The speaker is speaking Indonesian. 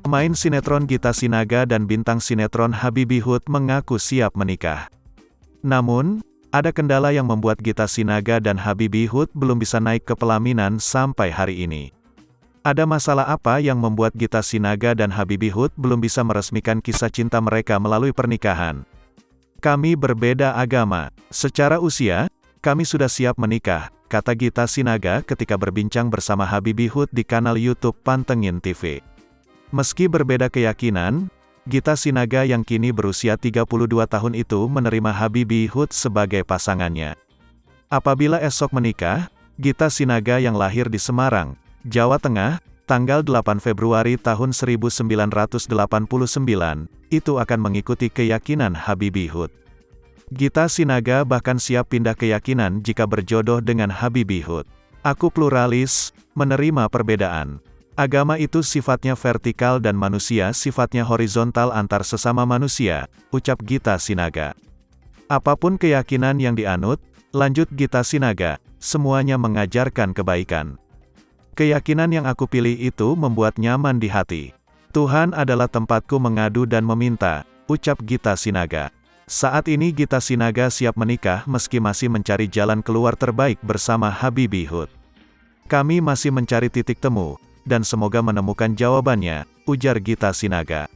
Pemain sinetron Gita Sinaga dan bintang sinetron Habibie Hood mengaku siap menikah. Namun, ada kendala yang membuat Gita Sinaga dan Habibie Hood belum bisa naik ke pelaminan sampai hari ini. Ada masalah apa yang membuat Gita Sinaga dan Habibie Hood belum bisa meresmikan kisah cinta mereka melalui pernikahan? Kami berbeda agama. Secara usia, kami sudah siap menikah, kata Gita Sinaga ketika berbincang bersama Habibie Hood di kanal YouTube Pantengin TV. Meski berbeda keyakinan, Gita Sinaga yang kini berusia 32 tahun itu menerima Habibie Hood sebagai pasangannya. Apabila esok menikah, Gita Sinaga yang lahir di Semarang, Jawa Tengah, tanggal 8 Februari tahun 1989, itu akan mengikuti keyakinan Habibie Hood. Gita Sinaga bahkan siap pindah keyakinan jika berjodoh dengan Habibie Hood. Aku pluralis, menerima perbedaan. Agama itu sifatnya vertikal dan manusia sifatnya horizontal antar sesama manusia, ucap Gita Sinaga. Apapun keyakinan yang dianut, lanjut Gita Sinaga, semuanya mengajarkan kebaikan. Keyakinan yang aku pilih itu membuat nyaman di hati. Tuhan adalah tempatku mengadu dan meminta, ucap Gita Sinaga. Saat ini Gita Sinaga siap menikah meski masih mencari jalan keluar terbaik bersama Habibie Hood. Kami masih mencari titik temu, dan semoga menemukan jawabannya, ujar Gita Sinaga.